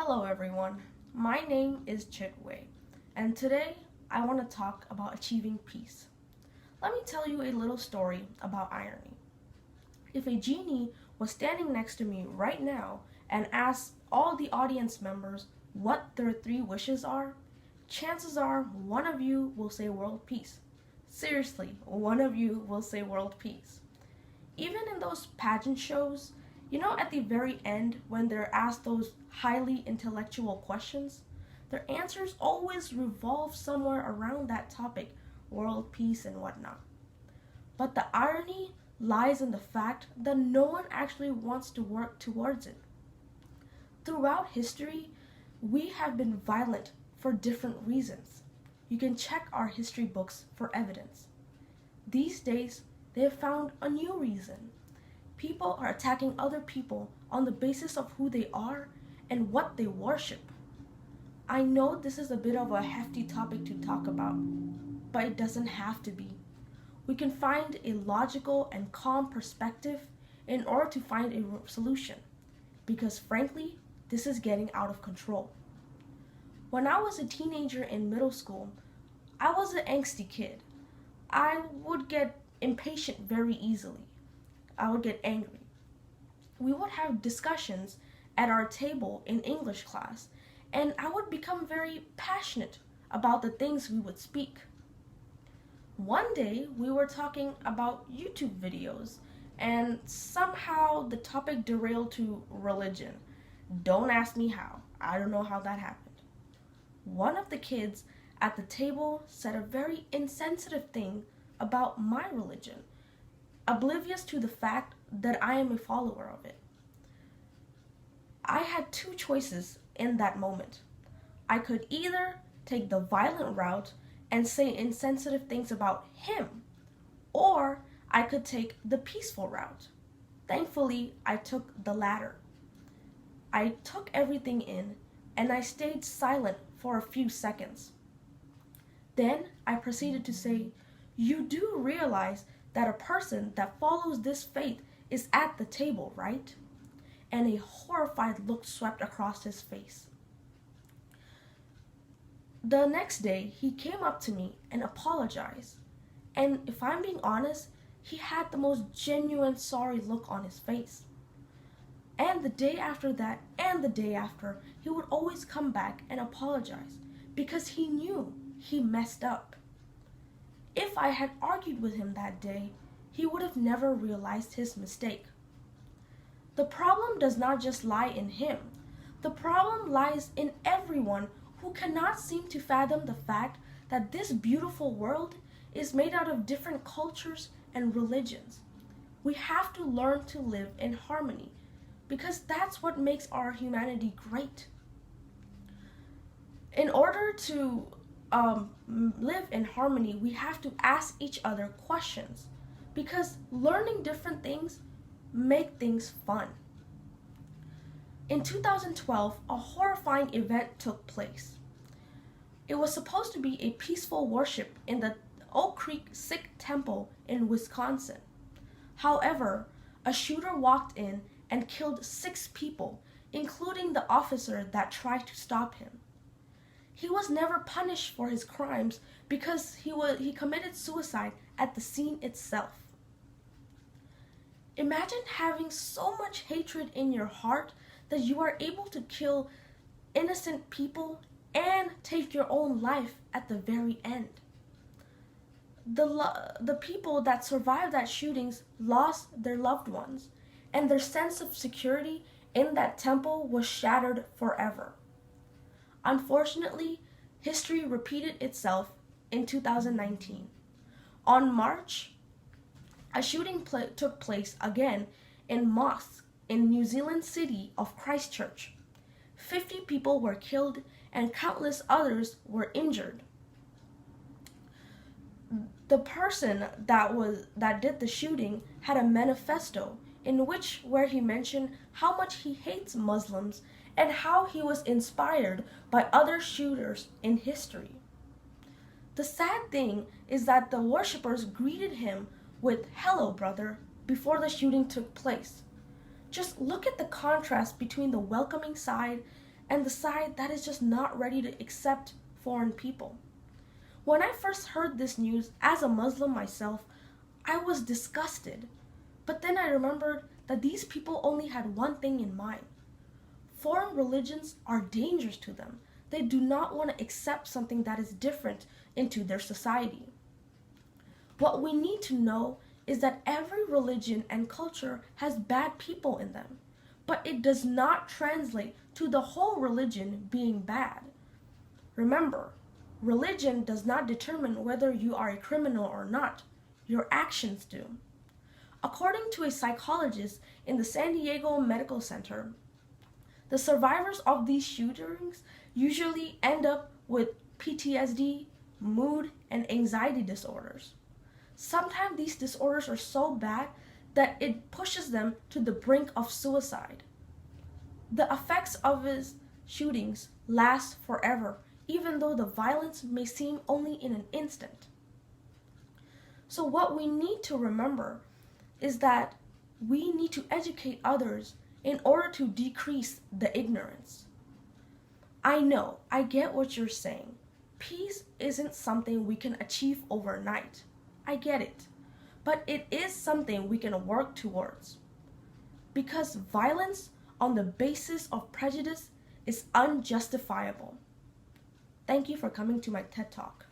Hello everyone, my name is Chit Wei, and today I want to talk about achieving peace. Let me tell you a little story about irony. If a genie was standing next to me right now and asked all the audience members what their three wishes are, chances are one of you will say world peace. Seriously, one of you will say world peace. Even in those pageant shows, at the very end when they're asked those highly intellectual questions, their answers always revolve somewhere around that topic, world peace and whatnot. But the irony lies in the fact that no one actually wants to work towards it. Throughout history, we have been violent for different reasons. You can check our history books for evidence. These days, they have found a new reason. People are attacking other people on the basis of who they are and what they worship. I know this is a bit of a hefty topic to talk about, but it doesn't have to be. We can find a logical and calm perspective in order to find a solution, because frankly, this is getting out of control. When I was a teenager in middle school, I was an angsty kid. I would get impatient very easily. I would get angry. We would have discussions at our table in English class, and I would become very passionate about the things we would speak. One day, we were talking about YouTube videos, and somehow the topic derailed to religion. Don't ask me how. I don't know how that happened. One of the kids at the table said a very insensitive thing about my religion, oblivious to the fact that I am a follower of it. I had two choices in that moment. I could either take the violent route and say insensitive things about him, or I could take the peaceful route. Thankfully, I took the latter. I took everything in and I stayed silent for a few seconds. Then I proceeded to say, "You do realize that a person that follows this faith is at the table, right?" And a horrified look swept across his face. The next day, he came up to me and apologized. And if I'm being honest, he had the most genuine sorry look on his face. And the day after that, and the day after, he would always come back and apologize because he knew he messed up. If I had argued with him that day, he would have never realized his mistake. The problem does not just lie in him. The problem lies in everyone who cannot seem to fathom the fact that this beautiful world is made out of different cultures and religions. We have to learn to live in harmony because that's what makes our humanity great. In order to live in harmony, we have to ask each other questions because learning different things make things fun. In 2012, a horrifying event took place. It was supposed to be a peaceful worship in the Oak Creek Sikh Temple in Wisconsin. However, a shooter walked in and killed 6 people, including the officer that tried to stop him. He was never punished for his crimes because he committed suicide at the scene itself. Imagine having so much hatred in your heart that you are able to kill innocent people and take your own life at the very end. The people that survived that shootings lost their loved ones, and their sense of security in that temple was shattered forever. Unfortunately, history repeated itself in 2019. On March, a shooting took place again in mosque in New Zealand city of Christchurch. 50 people were killed and countless others were injured. The person that did the shooting had a manifesto in where he mentioned how much he hates Muslims and how he was inspired by other shooters in history. The sad thing is that the worshippers greeted him with "Hello, brother," before the shooting took place. Just look at the contrast between the welcoming side and the side that is just not ready to accept foreign people. When I first heard this news as a Muslim myself, I was disgusted. But then I remembered that these people only had one thing in mind. Foreign religions are dangerous to them. They do not want to accept something that is different into their society. What we need to know is that every religion and culture has bad people in them, but it does not translate to the whole religion being bad. Remember, religion does not determine whether you are a criminal or not. Your actions do. According to a psychologist in the San Diego Medical Center, the survivors of these shootings usually end up with PTSD, mood, and anxiety disorders. Sometimes these disorders are so bad that it pushes them to the brink of suicide. The effects of his shootings last forever, even though the violence may seem only in an instant. So what we need to remember is that we need to educate others in order to decrease the ignorance. I know, I get what you're saying. Peace isn't something we can achieve overnight. I get it. But it is something we can work towards. Because violence on the basis of prejudice is unjustifiable. Thank you for coming to my TED Talk.